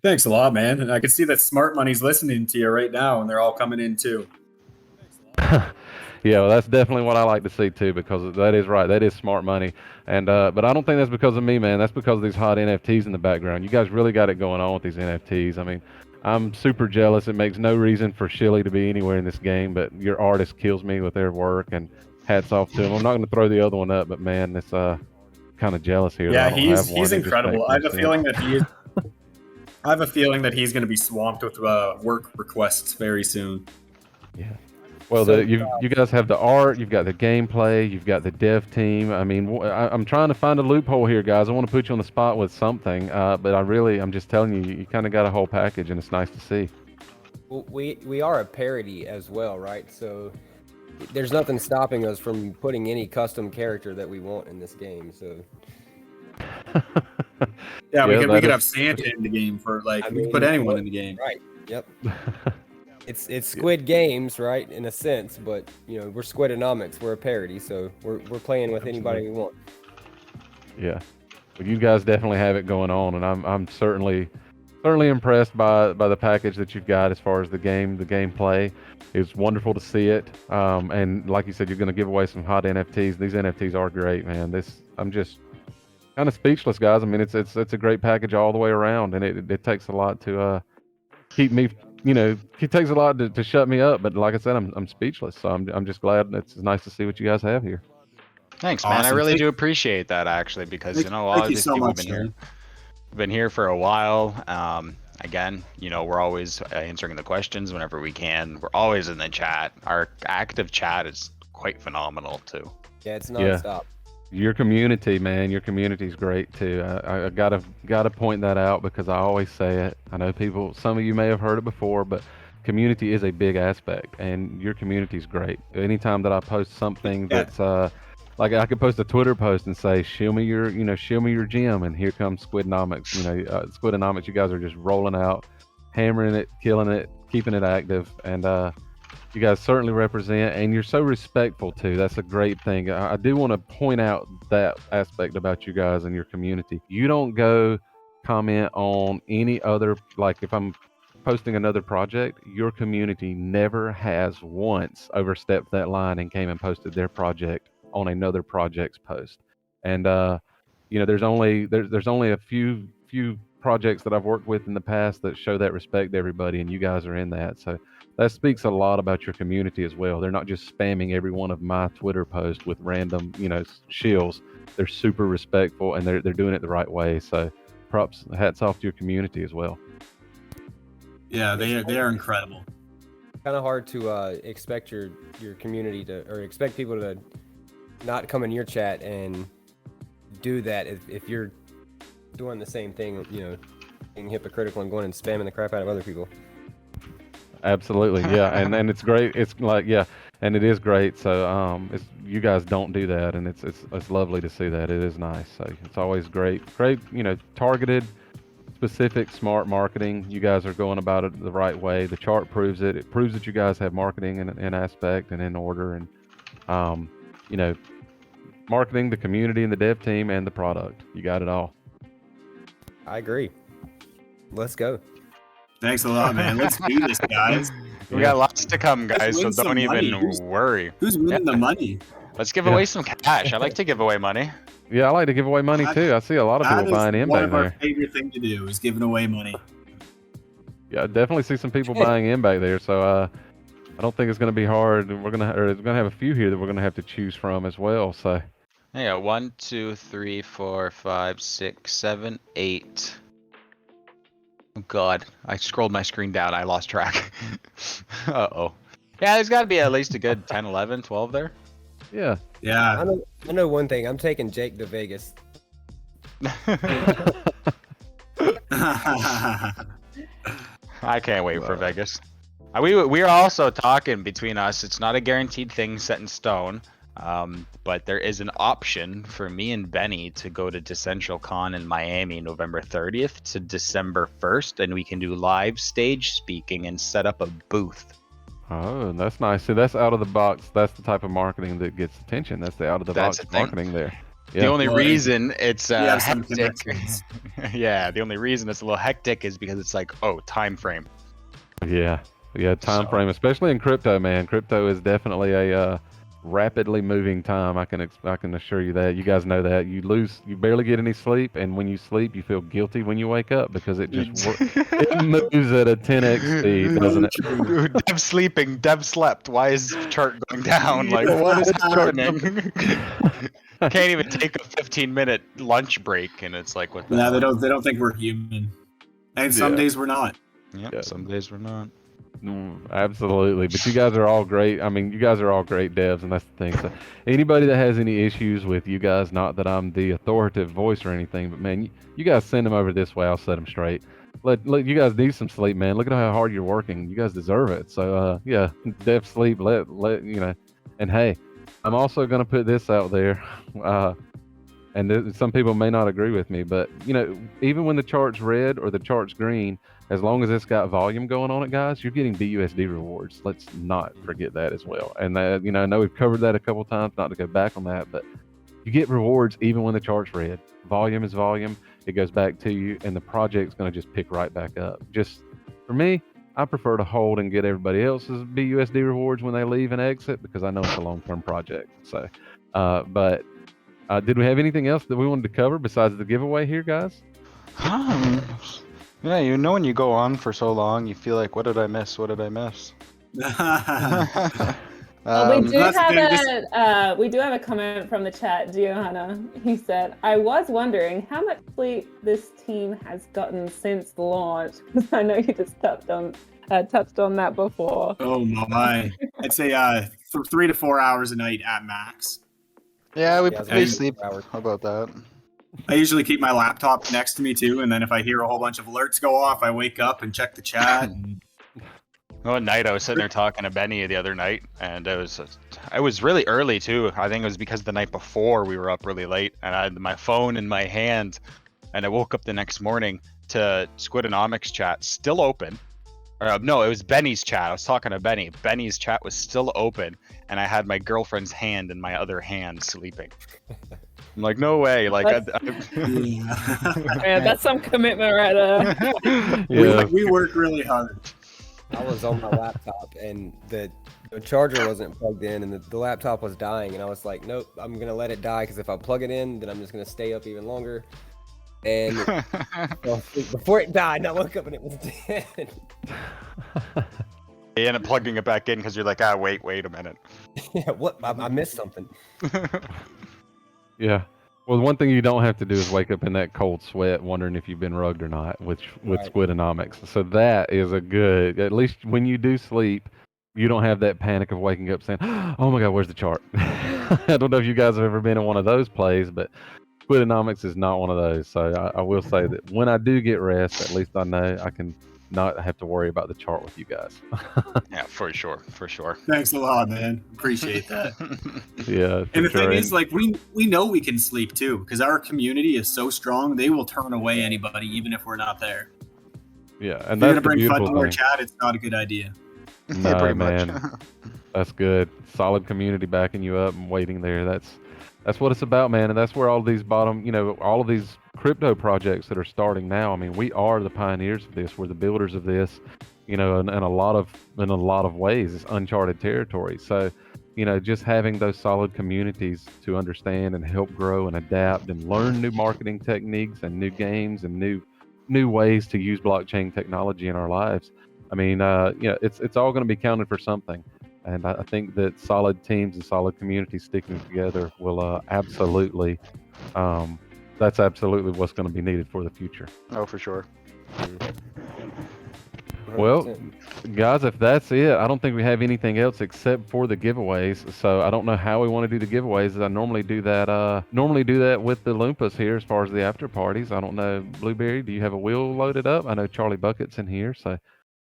Thanks a lot, man. And I can see that Smart Money's listening to you right now, and they're all coming in too. Yeah, well, that's definitely what I like to see too, because that is right. That is smart money. And but I don't think that's because of me, man. That's because of these hot NFTs in the background. You guys really got it going on with these NFTs. I mean, I'm super jealous. It makes no reason for Shilly to be anywhere in this game, but your artist kills me with their work, and hats off to him. I'm not going to throw the other one up, but man, it's kind of jealous here. Yeah, that I don't have one. he's It just incredible. makes I no have a sense. feeling that I have a feeling that he's going to be swamped with work requests very soon. Yeah. Well, you guys have the art, you've got the gameplay, you've got the dev team. I mean, I'm trying to find a loophole here, guys. I want to put you on the spot with something, but I'm just telling you, you kind of got a whole package, and it's nice to see. Well, we are a parody as well, right? So there's nothing stopping us from putting any custom character that we want in this game. So Yeah, we that could is- have Santa in the game for we mean, could put anyone in the game. right, yep. It's Squid Games, right? In a sense, but we're Squidanomics. We're a parody, so we're playing with anybody we want. Yeah. Well, you guys definitely have it going on, and I'm certainly impressed by the package that you've got as far as the gameplay. It's wonderful to see it. And like you said, you're going to give away some hot NFTs. These NFTs are great, man. I'm just kind of speechless, guys. I mean, it's a great package all the way around, and it takes a lot to keep me. It takes a lot to shut me up. But like I said, I'm speechless. So I'm just glad. It's nice to see what you guys have here. Thanks, man. I Awesome. really do appreciate that, actually, because a lot Thank of you these so people much, have been here. man. Been here for a while. Again, we're always answering the questions whenever we can. We're always in the chat. Our active chat is quite phenomenal too. Yeah, it's nonstop. Your community, man, your community is great too. I gotta point that out because I always say it. I know some of you may have heard it before, but community is a big aspect, and your community is great. Anytime that I post something Yeah. that's like I could post a Twitter post and say, "Show me your, show me your gym," and here comes Squidanomics. Squidanomics, you guys are just rolling out, hammering it, killing it, keeping it active, and you guys certainly represent, and you're so respectful too. That's a great thing. I do want to point out that aspect about you guys and your community. You don't go comment on any other, like if I'm posting another project, your community never has once overstepped that line and came and posted their project on another project's post. And there's only a few projects that I've worked with in the past that show that respect to everybody, and you guys are in that. So that speaks a lot about your community as well. They're not just spamming every one of my Twitter posts with random, shills. They're super respectful, and they're doing it the right way. So props, hats off to your community as well. Yeah, they are incredible. Kind of hard to expect your community to, or expect people to not come in your chat and do that if you're doing the same thing, being hypocritical and going and spamming the crap out of other people. Absolutely, yeah, and it's great. It's like, yeah, and it is great. So you guys don't do that, and it's lovely to see that. It is nice. So it's always great, targeted, specific, smart marketing. You guys are going about it the right way. The chart proves it. It proves that you guys have marketing in aspect and in order, and marketing, the community, and the dev team, and the product. You got it all. I agree. Let's go. Thanks a lot, man. Let's do this, guys. We got lots to come, guys, so win some don't even money. worry. Who's winning the money? Let's give away some cash. I like to give away money. Yeah, I like to give away money too. I see a lot of people buying in one back of our there. favorite thing to do is giving away money. Yeah, I definitely see some people buying in back there. So I don't think it's going to be hard. We're gonna have a few here that we're gonna have to choose from as well. So Yeah, 1, 2, 3, 4, 5, 6, 7, 8. Oh God, I scrolled my screen down. I lost track. Uh-oh. Yeah, there's got to be at least a good 10, 11, 12 there. yeah, Yeah. I know one thing. I'm taking Jake to Vegas. I can't wait for Vegas. We are also talking between us. It's not a guaranteed thing set in stone, but there is an option for me and Benny to go to Decentral Con in Miami November 30th to December 1st, and we can do live stage speaking and set up a booth. oh, that's nice. See, that's out of the box. That's the type of marketing that gets attention. That's the out of the That's box the thing. marketing there. The Yeah. only Well, reason it's we have some hectic, connections. yeah, the only reason it's a little hectic is because it's like, oh, time frame. Yeah, time So- frame, especially in crypto, man. Crypto is definitely a rapidly moving time. I can assure you that. You guys know that. You barely get any sleep, and when you sleep, you feel guilty when you wake up because it just it moves at a 10x speed, doesn't it? Dude, Dev sleeping, Dev slept. Why is chart going down? Like, what is happening? Can't even take a 15-minute lunch break, and it's like, what the No, hell? they don't think we're human. And some Yeah. days we're not. Yep, Yeah. some days we're not. Absolutely, but you guys are all great. I mean, you guys are all great devs, and that's the thing. So, anybody that has any issues with you guys, not that I'm the authoritative voice or anything, but man, you guys send them over this way. I'll set them straight. Let you guys need some sleep, man. Look at how hard you're working. You guys deserve it. So, yeah, dev sleep. Let And hey, I'm also gonna put this out there. And some people may not agree with me, but even when the chart's red or the chart's green, as long as it's got volume going on it, guys, you're getting BUSD rewards. Let's not forget that as well. And I know we've covered that a couple times, not to go back on that, but you get rewards even when the chart's red. Volume is volume. It goes back to you, and the project's going to just pick right back up. Just for me, I prefer to hold and get everybody else's BUSD rewards when they leave and exit because I know it's a long-term project. So, but did we have anything else that we wanted to cover besides the giveaway here, guys? Yeah, when you go on for so long, you feel like, what did I miss? What did I miss? Well, we do that's the have thing, we do have a comment from the chat, Giovanna. He said, "I was wondering how much sleep this team has gotten since launch." Because I know you just touched on that before. Oh my! I'd say 3 to 4 hours a night at max. Yeah, we Yeah, it's we like sleep. 4 hours. How about that? I usually keep my laptop next to me too, and then if I hear a whole bunch of alerts go off, I wake up and check the chat. And One night I was sitting there talking to Benny the other night, and I was really early too. I think it was because the night before we were up really late, and I had my phone in my hand, and I woke up the next morning to Squidanomics chat still open. No, it was Benny's chat. I was talking to Benny. Benny's chat was still open, and I had my girlfriend's hand in my other hand sleeping. I'm like, no way. Like, Man, that's some commitment right there. Yeah. we work really hard. I was on my laptop and the charger wasn't plugged in and the laptop was dying, and I was like, nope, I'm gonna let it die because if I plug it in, then I'm just gonna stay up even longer. And before it died, I woke up and it was dead. You end up plugging it back in because you're like, wait a minute. Yeah, what? I missed something. Yeah. Well, one thing you don't have to do is wake up in that cold sweat wondering if you've been rugged or not with Right. Squidanomics. So that is a good, at least when you do sleep, you don't have that panic of waking up saying, oh my God, where's the chart? I don't know if you guys have ever been in one of those plays, but Squidanomics is not one of those. So I will say that when I do get rest, at least I know I can not have to worry about the chart with you guys. Yeah, for sure. Thanks a lot, man. Appreciate that. Yeah. And the for sure. thing is, like, we know we can sleep too, because our community is so strong. They will turn away anybody, even if we're not there. Yeah, and If you're that's gonna the bring fun beautiful to our thing. chat, it's not a good idea. No, Pretty much. man. That's good. Solid community backing you up and waiting there. That's what it's about, man. And that's where all these all of these crypto projects that are starting now. I mean, we are the pioneers of this. We're the builders of this. In a lot of ways, it's uncharted territory. So, just having those solid communities to understand and help grow and adapt and learn new marketing techniques and new games and new ways to use blockchain technology in our lives. I mean, it's all going to be counted for something. And I think that solid teams and solid communities sticking together will absolutely, that's absolutely what's going to be needed for the future. Oh, for sure. Well, 100%. guys, if that's it, I don't think we have anything else except for the giveaways. So I don't know how we want to do the giveaways. I normally do that with the Loompas here as far as the after parties. I don't know, Blueberry, do you have a wheel loaded up? I know Charlie Bucket's in here, so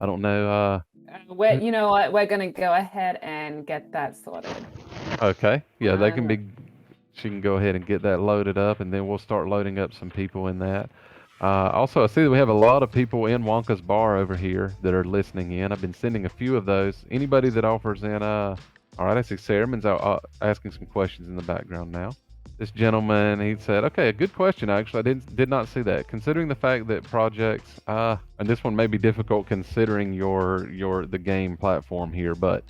I don't know. You know what? We're gonna go ahead and get that sorted. Okay, yeah, they can Um, be. She can go ahead and get that loaded up, and then we'll start loading up some people in that. Also, I see that we have a lot of people in Wonka's bar over here that are listening in. I've been sending a few of those. Anybody that offers in, all right, I see Sarahman's out asking some questions in the background now. This gentleman, he said, okay, a good question. Actually, I did not see that. Considering the fact that projects, and this one may be difficult considering the game platform here, but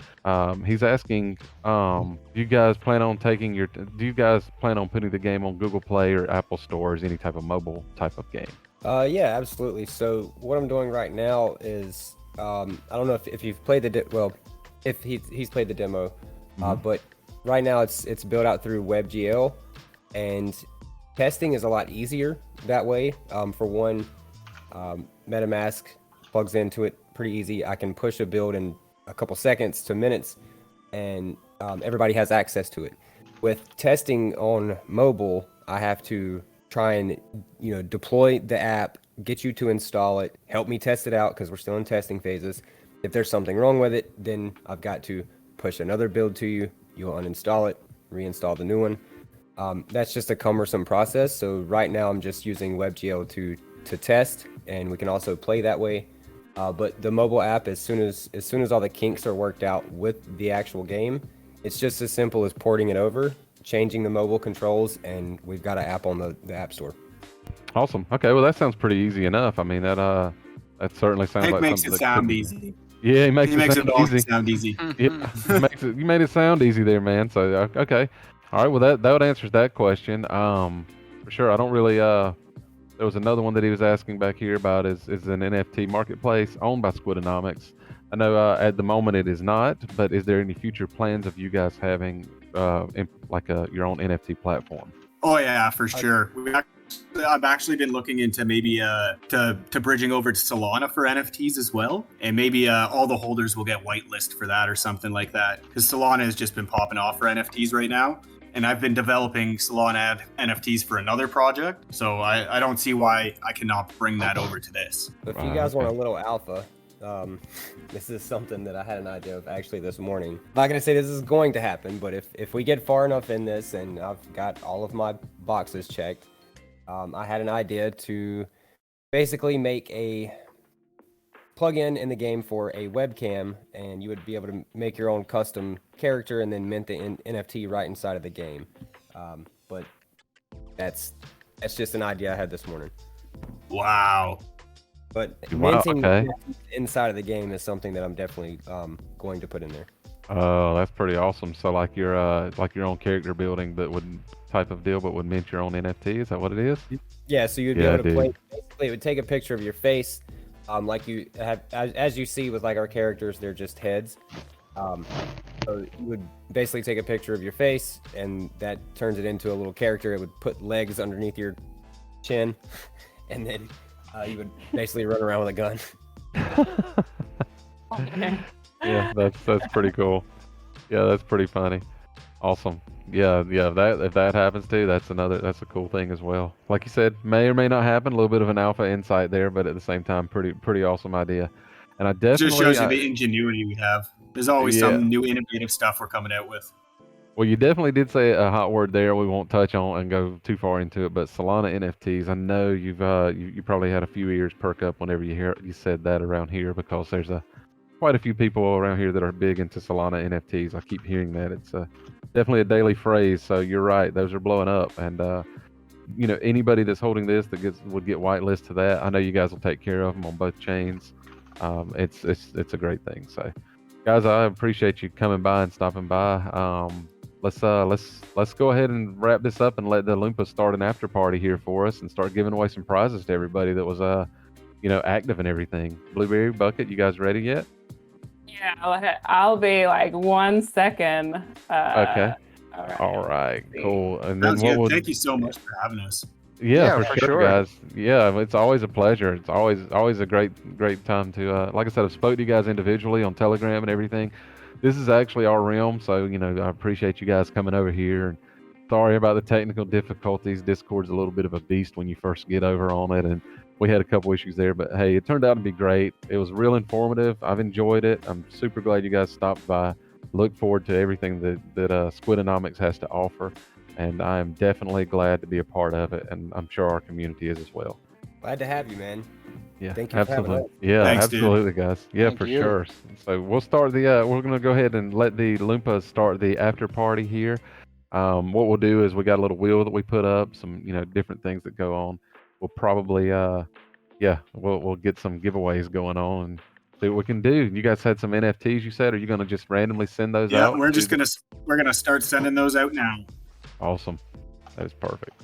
he's asking, do you guys plan on putting the game on Google Play or Apple stores, any type of mobile type of game? Yeah, absolutely. So what I'm doing right now is, I don't know if you've played if he's played the demo, but right now it's built out through WebGL, and testing is a lot easier that way. For one, MetaMask plugs into it pretty easy. I can push a build in a couple seconds to minutes, and everybody has access to it. With testing on mobile, I have to try and deploy the app, get you to install it, help me test it out because we're still in testing phases. If there's something wrong with it, then I've got to push another build to you. You'll uninstall it, reinstall the new one. That's just a cumbersome process. So right now I'm just using WebGL to test, and we can also play that way. But the mobile app, as soon as all the kinks are worked out with the actual game, it's just as simple as porting it over, changing the mobile controls, and we've got an app on the App Store. Awesome. Okay, well that sounds pretty easy enough. I mean that certainly sounds Hank like makes something it that sound could- easy. Yeah, he makes He it makes sound it all easy. sound easy. Yeah, you made it sound easy there, man. So okay, all right. Well, that answers that question. For sure. I don't really. There was another one that he was asking back here about is an NFT marketplace owned by Squidanomics. I know at the moment it is not, but is there any future plans of you guys having your own NFT platform? Oh yeah, for sure. I've actually been looking into maybe to bridging over to Solana for NFTs as well, and maybe all the holders will get whitelist for that or something like that. Because Solana has just been popping off for NFTs right now, and I've been developing Solana NFTs for another project, so I don't see why I cannot bring that over to this. If you guys want a little alpha, This is something that I had an idea of actually this morning. I'm not gonna say this is going to happen, but if we get far enough in this and I've got all of my boxes checked, I had an idea to basically make a plugin in the game for a webcam, and you would be able to make your own custom character and then mint the NFT right inside of the game. But that's just an idea I had this morning. Wow. But Wow, minting okay. inside of the game is something that I'm definitely going to put in there. Oh, that's pretty awesome. So like your own character building, but would type of deal, but would mint your own NFT. Is that what it is? Yeah, so you'd be Yeah, able to dude. play. Basically, it would take a picture of your face, like you have, as you see with like our characters, they're just heads. So you would basically take a picture of your face, and that turns it into a little character. It would put legs underneath your chin, and then you would basically run around with a gun. Okay. Yeah, that's pretty cool. Yeah, that's pretty funny. Awesome. Yeah, yeah. If that happens too, that's a cool thing as well. Like you said, may or may not happen. A little bit of an alpha insight there, but at the same time, pretty awesome idea. And I It just definitely, shows you the ingenuity we have. There's always yeah. some new innovative stuff we're coming out with. Well, you definitely did say a hot word there. We won't touch on and go too far into it, but Solana NFTs. I know you probably had a few ears perk up whenever you said that around here, because there's quite a few people around here that are big into Solana NFTs. I keep hearing that. It's definitely a daily phrase. So you're right; those are blowing up, and anybody that's holding this would get whitelist to that. I know you guys will take care of them on both chains. It's a great thing. So, guys, I appreciate you coming by and stopping by. Let's go ahead and wrap this up and let the Loompa start an after party here for us and start giving away some prizes to everybody that was active and everything. Blueberry Bucket, you guys ready yet? Yeah, I'll be like 1 second. Okay. All right. All right. Cool. And then Sounds what good. would? Thank you so much for having us. Yeah, Yeah, for for sure, sure. guys. Yeah, it's always a pleasure. It's always a great time to. Like I said, I've spoke to you guys individually on Telegram and everything. This is actually our realm, so I appreciate you guys coming over here. And sorry about the technical difficulties. Discord's a little bit of a beast when you first get over on it, and we had a couple issues there. But hey, it turned out to be great. It was real informative. I've enjoyed it. I'm super glad you guys stopped by. Look forward to everything that Squidanomics has to offer, and I am definitely glad to be a part of it, and I'm sure our community is as well. Glad to have you, man. Yeah, Thank you for having absolutely. us. Yeah, Thanks, dude. absolutely, guys. Yeah, Thank for you. sure. So we'll start we're gonna go ahead and let the Loompas start the after party here. What we'll do is we got a little wheel that we put up, some different things that go on. We'll probably we'll get some giveaways going on and see what we can do. You guys had some NFTs, you said. Are you gonna just randomly send those Yeah, out? we're gonna start sending those out now. Awesome. That is perfect.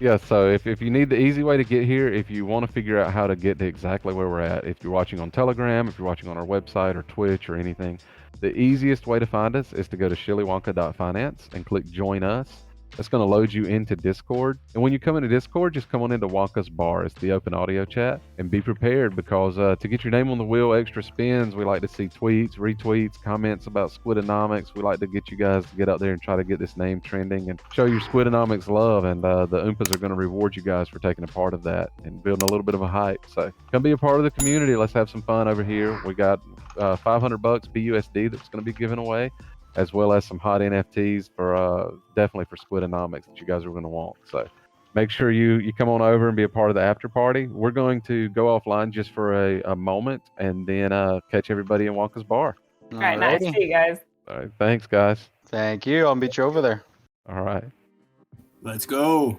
Yeah, so if you need the easy way to get here, if you want to figure out how to get to exactly where we're at, if you're watching on Telegram, if you're watching on our website or Twitch or anything, the easiest way to find us is to go to shillywonka.finance and click join us. That's going to load you into Discord. And when you come into Discord, just come on into WONKA'S bar. It's the open audio chat. And be prepared, because to get your name on the wheel, extra spins, we like to see tweets, retweets, comments about Squidanomics. We like to get you guys to get out there and try to get this name trending and show your Squidanomics love. And the Oompas are going to reward you guys for taking a part of that and building a little bit of a hype. So come be a part of the community. Let's have some fun over here. We got $500 BUSD that's going to be given away, as well as some hot NFTs for definitely for Squidanomics that you guys are going to want. So make sure you come on over and be a part of the after party. We're going to go offline just for a moment and then catch everybody in WONKA'S bar. All right, nice to see you guys. All right, thanks guys. Thank you. I'll meet you over there. All right. Let's go.